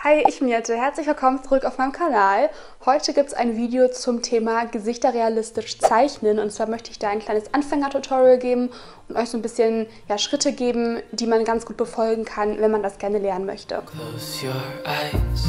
Hi, ich bin Jette. Herzlich willkommen zurück auf meinem Kanal. Heute gibt es ein Video zum Thema Gesichter realistisch zeichnen. Und zwar möchte ich da ein kleines Anfänger-Tutorial geben und euch so ein bisschen Schritte geben, die man ganz gut befolgen kann, wenn man das gerne lernen möchte. Close your eyes.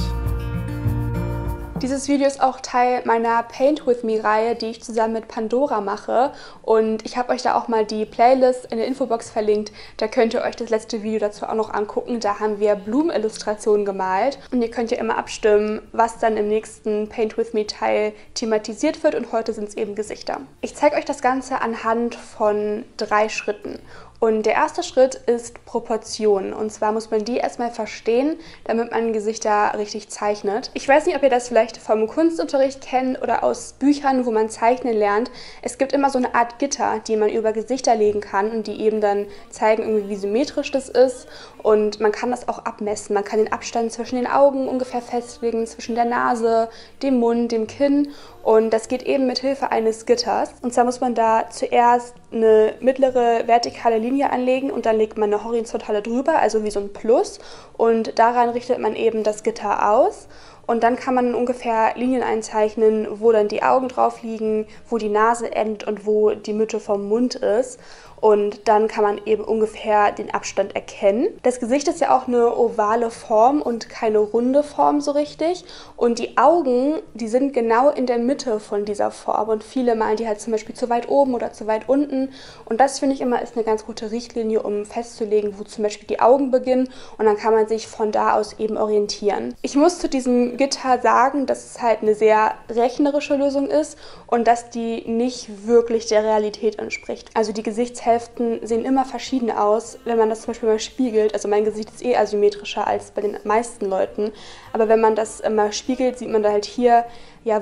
Dieses Video ist auch Teil meiner Paint With Me-Reihe, die ich zusammen mit Pandora mache. Und ich habe euch da auch mal die Playlist in der Infobox verlinkt. Da könnt ihr euch das letzte Video dazu auch noch angucken. Da haben wir Blumenillustrationen gemalt. Und ihr könnt ja immer abstimmen, was dann im nächsten Paint With Me-Teil thematisiert wird. Und heute sind es eben Gesichter. Ich zeige euch das Ganze anhand von 3 Schritten. Und der erste Schritt ist Proportionen. Und zwar muss man die erstmal verstehen, damit man Gesichter richtig zeichnet. Ich weiß nicht, ob ihr das vielleicht vom Kunstunterricht kennt oder aus Büchern, wo man zeichnen lernt. Es gibt immer so eine Art Gitter, die man über Gesichter legen kann und die eben dann zeigen, irgendwie, wie symmetrisch das ist. Und man kann das auch abmessen. Man kann den Abstand zwischen den Augen ungefähr festlegen, zwischen der Nase, dem Mund, dem Kinn. Und das geht eben mit Hilfe eines Gitters. Und zwar muss man da zuerst eine mittlere vertikale Linie anlegen und dann legt man eine horizontale drüber, also wie so ein Plus. Und daran richtet man eben das Gitter aus. Und dann kann man ungefähr Linien einzeichnen, wo dann die Augen drauf liegen, wo die Nase endet und wo die Mitte vom Mund ist. Und dann kann man eben ungefähr den Abstand erkennen. Das Gesicht ist ja auch eine ovale Form und keine runde Form so richtig. Und die Augen, die sind genau in der Mitte von dieser Form. Und viele malen die halt zum Beispiel zu weit oben oder zu weit unten. Und das finde ich immer ist eine ganz gute Richtlinie, um festzulegen, wo zum Beispiel die Augen beginnen. Und dann kann man sich von da aus eben orientieren. Ich muss zu diesem Gitter sagen, dass es halt eine sehr rechnerische Lösung ist und dass die nicht wirklich der Realität entspricht. Also die Gesichtshälften sehen immer verschieden aus, wenn man das zum Beispiel mal spiegelt. Also mein Gesicht ist asymmetrischer als bei den meisten Leuten. Aber wenn man das mal spiegelt, sieht man da halt hier,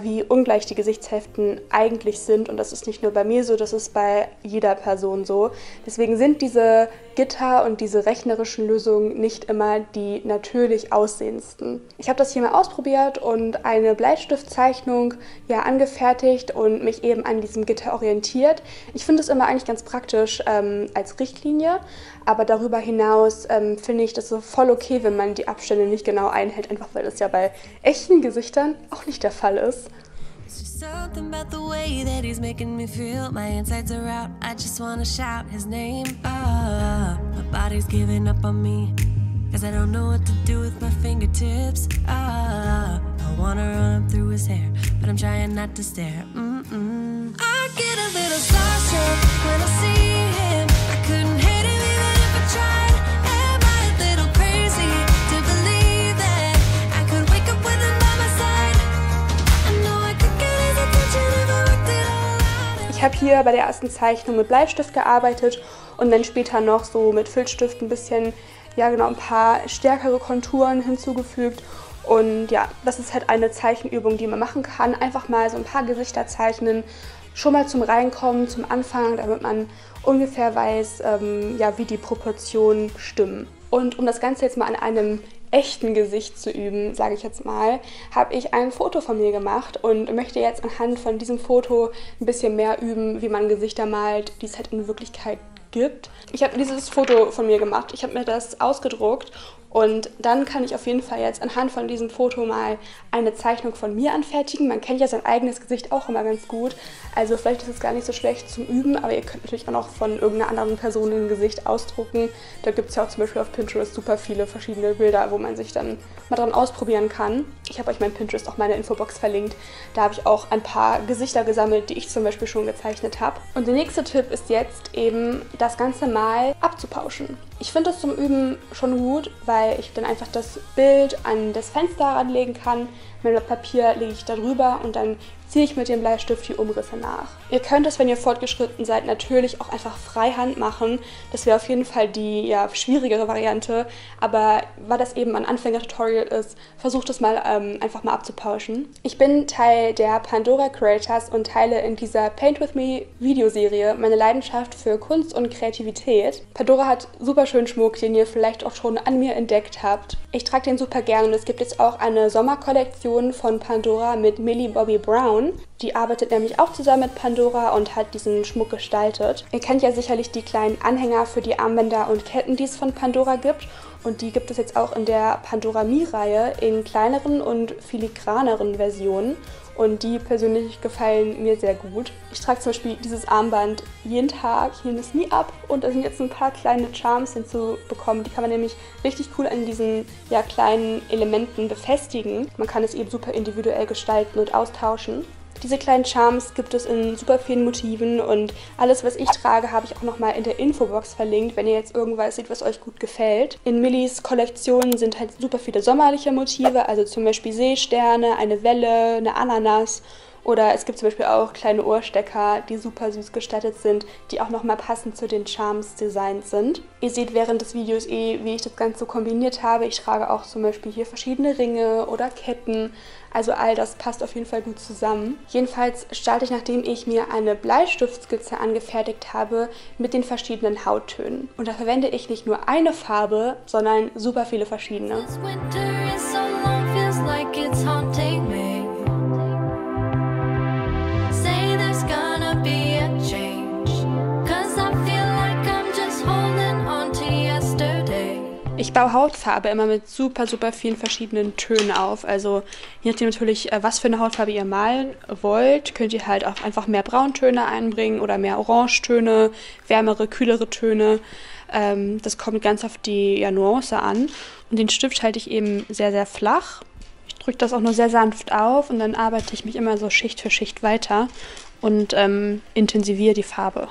wie ungleich die Gesichtshälften eigentlich sind. Und das ist nicht nur bei mir so, das ist bei jeder Person so. Deswegen sind diese Gitter und diese rechnerischen Lösungen nicht immer die natürlich aussehendsten. Ich habe das hier mal ausprobiert und eine Bleistiftzeichnung angefertigt und mich eben an diesem Gitter orientiert. Ich finde es immer eigentlich ganz praktisch als Richtlinie, aber darüber hinaus finde ich das so voll okay, wenn man die Abstände nicht genau einhält, einfach weil das ja bei echten Gesichtern auch nicht der Fall ist. It's just something about the way that he's making me feel. My insides are out, I just wanna shout his name. My body's giving up on me, cause I don't know what to do with my fingertips. I wanna run up through his hair, but I'm trying not to stare. I get a little starstruck when I see him. I couldn't hate him even if I tried. Am I a little crazy to believe that I could wake up with him by my side? I know I could get his attention if I worked it all out. Ich habe hier bei der ersten Zeichnung mit Bleistift gearbeitet und dann später noch so mit Filzstift ein bisschen, ein paar stärkere Konturen hinzugefügt. Und das ist halt eine Zeichenübung, die man machen kann. Einfach mal so ein paar Gesichter zeichnen, schon mal zum Reinkommen, zum Anfang, damit man ungefähr weiß, wie die Proportionen stimmen. Und um das Ganze jetzt mal an einem echten Gesicht zu üben, sage ich jetzt mal, habe ich ein Foto von mir gemacht und möchte jetzt anhand von diesem Foto ein bisschen mehr üben, wie man Gesichter malt, die es halt in Wirklichkeit gibt. Ich habe dieses Foto von mir gemacht, ich habe mir das ausgedruckt und dann kann ich auf jeden Fall jetzt anhand von diesem Foto mal eine Zeichnung von mir anfertigen. Man kennt ja sein eigenes Gesicht auch immer ganz gut, also vielleicht ist es gar nicht so schlecht zum Üben, aber ihr könnt natürlich auch noch von irgendeiner anderen Person ein Gesicht ausdrucken. Da gibt es ja auch zum Beispiel auf Pinterest super viele verschiedene Bilder, wo man sich dann mal dran ausprobieren kann. Ich habe euch mein Pinterest auch meine Infobox verlinkt. Da habe ich auch ein paar Gesichter gesammelt, die ich zum Beispiel schon gezeichnet habe. Und der nächste Tipp ist jetzt eben, das Ganze mal abzupauschen. Ich finde das zum Üben schon gut, weil ich dann einfach das Bild an das Fenster ranlegen kann. Mit dem Papier lege ich da drüber und dann ziehe ich mit dem Bleistift die Umrisse nach. Ihr könnt es, wenn ihr fortgeschritten seid, natürlich auch einfach freihand machen. Das wäre auf jeden Fall die schwierigere Variante. Aber weil das eben ein Anfänger-Tutorial ist, versucht es mal einfach mal abzupauschen. Ich bin Teil der Pandora Creators und teile in dieser Paint With Me Videoserie meine Leidenschaft für Kunst und Kreativität. Pandora hat super schönen Schmuck, den ihr vielleicht auch schon an mir entdeckt habt. Ich trage den super gerne und es gibt jetzt auch eine Sommerkollektion von Pandora mit Millie Bobby Brown. Die arbeitet nämlich auch zusammen mit Pandora und hat diesen Schmuck gestaltet. Ihr kennt ja sicherlich die kleinen Anhänger für die Armbänder und Ketten, die es von Pandora gibt. Und die gibt es jetzt auch in der Pandora Me-Reihe in kleineren und filigraneren Versionen. Und die persönlich gefallen mir sehr gut. Ich trage zum Beispiel dieses Armband jeden Tag, ich nehme es nie ab. Und da sind jetzt ein paar kleine Charms hinzubekommen. Die kann man nämlich richtig cool an diesen kleinen Elementen befestigen. Man kann es eben super individuell gestalten und austauschen. Diese kleinen Charms gibt es in super vielen Motiven und alles, was ich trage, habe ich auch nochmal in der Infobox verlinkt, wenn ihr jetzt irgendwas seht, was euch gut gefällt. In Millis Kollektion sind halt super viele sommerliche Motive, also zum Beispiel Seesterne, eine Welle, eine Ananas. Oder es gibt zum Beispiel auch kleine Ohrstecker, die super süß gestaltet sind, die auch nochmal passend zu den Charms designt sind. Ihr seht während des Videos wie ich das Ganze kombiniert habe. Ich trage auch zum Beispiel hier verschiedene Ringe oder Ketten. Also all das passt auf jeden Fall gut zusammen. Jedenfalls starte ich, nachdem ich mir eine Bleistiftskizze angefertigt habe, mit den verschiedenen Hauttönen. Und da verwende ich nicht nur eine Farbe, sondern super viele verschiedene. Ich baue Hautfarbe immer mit super vielen verschiedenen Tönen auf. Also je nachdem natürlich, was für eine Hautfarbe ihr malen wollt, könnt ihr halt auch einfach mehr Brauntöne einbringen oder mehr Orangetöne, wärmere, kühlere Töne. Das kommt ganz auf die Nuance an. Und den Stift halte ich eben sehr flach. Ich drücke das auch nur sehr sanft auf und dann arbeite ich mich immer so Schicht für Schicht weiter und intensiviere die Farbe.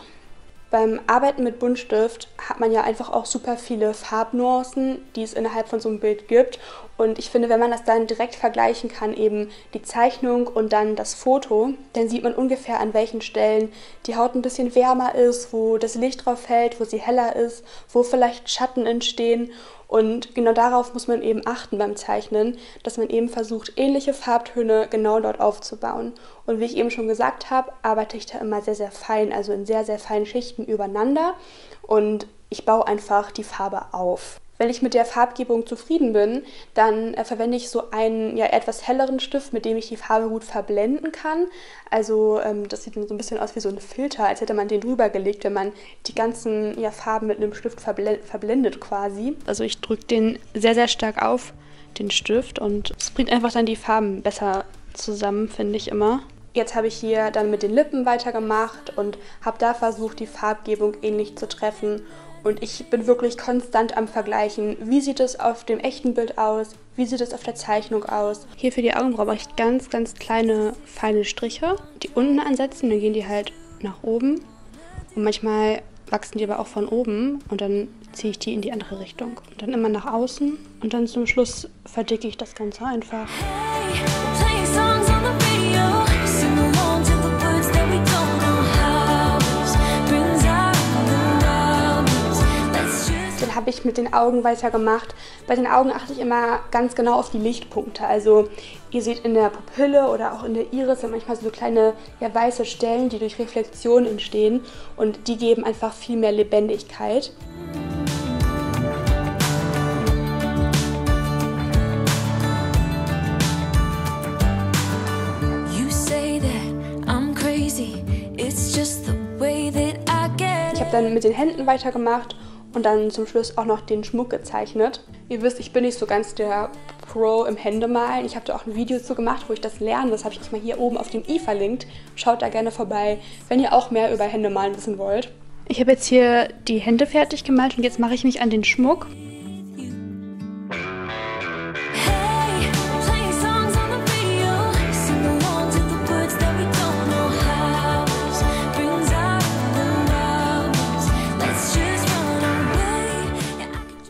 Beim Arbeiten mit Buntstift hat man ja einfach auch super viele Farbnuancen, die es innerhalb von so einem Bild gibt. Und ich finde, wenn man das dann direkt vergleichen kann, eben die Zeichnung und dann das Foto, dann sieht man ungefähr, an welchen Stellen die Haut ein bisschen wärmer ist, wo das Licht drauf fällt, wo sie heller ist, wo vielleicht Schatten entstehen. Und genau darauf muss man eben achten beim Zeichnen, dass man eben versucht, ähnliche Farbtöne genau dort aufzubauen. Und wie ich eben schon gesagt habe, arbeite ich da immer sehr fein, also in sehr feinen Schichten übereinander. Und ich baue einfach die Farbe auf. Wenn ich mit der Farbgebung zufrieden bin, dann verwende ich so einen etwas helleren Stift, mit dem ich die Farbe gut verblenden kann. Also das sieht dann so ein bisschen aus wie so ein Filter, als hätte man den drüber gelegt, wenn man die ganzen Farben mit einem Stift verblendet quasi. Also ich drücke den sehr stark auf, den Stift, und es bringt einfach dann die Farben besser zusammen, finde ich immer. Jetzt habe ich hier dann mit den Lippen weitergemacht und habe da versucht, die Farbgebung ähnlich zu treffen. Und ich bin wirklich konstant am Vergleichen, wie sieht es auf dem echten Bild aus, wie sieht es auf der Zeichnung aus. Hier für die Augenbrauen mache ich ganz kleine, feine Striche, die unten ansetzen, dann gehen die halt nach oben. Und manchmal wachsen die aber auch von oben und dann ziehe ich die in die andere Richtung. Und dann immer nach außen und dann zum Schluss verdicke ich das Ganze einfach. Habe ich mit den Augen weitergemacht. Bei den Augen achte ich immer ganz genau auf die Lichtpunkte. Also ihr seht in der Pupille oder auch in der Iris sind manchmal so kleine weiße Stellen, die durch Reflexion entstehen und die geben einfach viel mehr Lebendigkeit. Ich habe dann mit den Händen weitergemacht und dann zum Schluss auch noch den Schmuck gezeichnet. Ihr wisst, ich bin nicht so ganz der Pro im Händemalen. Ich habe da auch ein Video zu gemacht, wo ich das lerne. Das habe ich euch mal hier oben auf dem i verlinkt. Schaut da gerne vorbei, wenn ihr auch mehr über Händemalen wissen wollt. Ich habe jetzt hier die Hände fertig gemalt und jetzt mache ich mich an den Schmuck.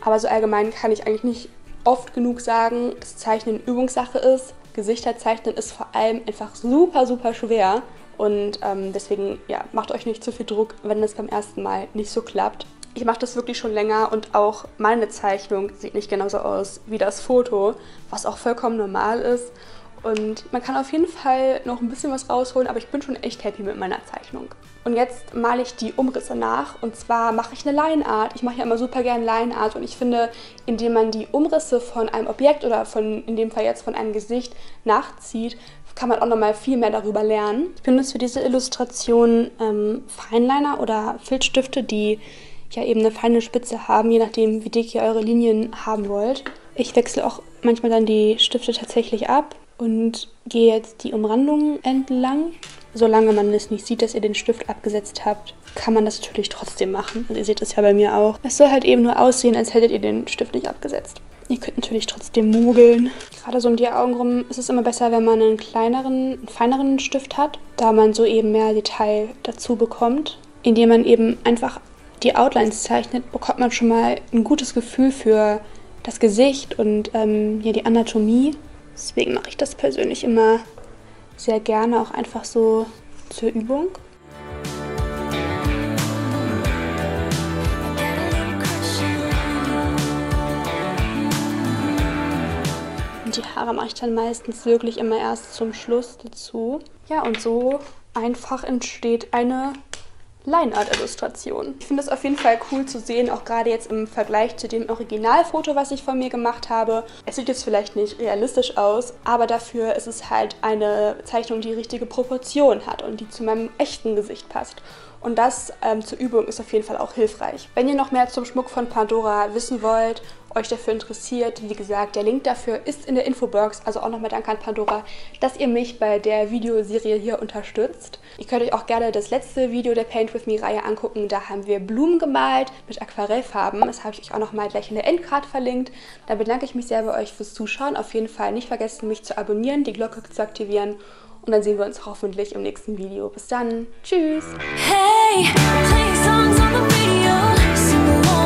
Aber so allgemein kann ich eigentlich nicht oft genug sagen, dass Zeichnen Übungssache ist. Gesichter zeichnen ist vor allem einfach super schwer. Und deswegen, macht euch nicht zu viel Druck, wenn das beim ersten Mal nicht so klappt. Ich mache das wirklich schon länger und auch meine Zeichnung sieht nicht genauso aus wie das Foto, was auch vollkommen normal ist. Und man kann auf jeden Fall noch ein bisschen was rausholen, aber ich bin schon echt happy mit meiner Zeichnung. Und jetzt male ich die Umrisse nach, und zwar mache ich eine Line Art. Ich mache ja immer super gerne Line Art und ich finde, indem man die Umrisse von einem Objekt oder in dem Fall jetzt von einem Gesicht nachzieht, kann man auch nochmal viel mehr darüber lernen. Ich benutze für diese Illustration Fineliner oder Filzstifte, die ja eben eine feine Spitze haben, je nachdem wie dick ihr eure Linien haben wollt. Ich wechsle auch manchmal dann die Stifte tatsächlich ab und gehe jetzt die Umrandung entlang. Solange man es nicht sieht, dass ihr den Stift abgesetzt habt, kann man das natürlich trotzdem machen. Also ihr seht es ja bei mir auch. Es soll halt eben nur aussehen, als hättet ihr den Stift nicht abgesetzt. Ihr könnt natürlich trotzdem mogeln. Gerade so um die Augen rum ist es immer besser, wenn man einen feineren Stift hat, da man so eben mehr Detail dazu bekommt. Indem man eben einfach die Outlines zeichnet, bekommt man schon mal ein gutes Gefühl für das Gesicht und ja, die Anatomie. Deswegen mache ich das persönlich immer sehr gerne, auch einfach so zur Übung. Und die Haare mache ich dann meistens wirklich immer erst zum Schluss dazu. Ja, und so einfach entsteht eine Line-Art-Illustration. Ich finde es auf jeden Fall cool zu sehen, auch gerade jetzt im Vergleich zu dem Originalfoto, was ich von mir gemacht habe. Es sieht jetzt vielleicht nicht realistisch aus, aber dafür ist es halt eine Zeichnung, die richtige Proportion hat und die zu meinem echten Gesicht passt. Und das zur Übung ist auf jeden Fall auch hilfreich. Wenn ihr noch mehr zum Schmuck von Pandora wissen wollt, euch dafür interessiert, wie gesagt, der Link dafür ist in der Infobox. Also auch nochmal danke an Pandora, dass ihr mich bei der Videoserie hier unterstützt. Ihr könnt euch auch gerne das letzte Video der Paint With Me Reihe angucken. Da haben wir Blumen gemalt mit Aquarellfarben. Das habe ich euch auch nochmal gleich in der Endcard verlinkt. Da bedanke ich mich sehr bei euch fürs Zuschauen. Auf jeden Fall nicht vergessen, mich zu abonnieren, die Glocke zu aktivieren. Und dann sehen wir uns hoffentlich im nächsten Video. Bis dann. Tschüss. Hey, play songs on the radio.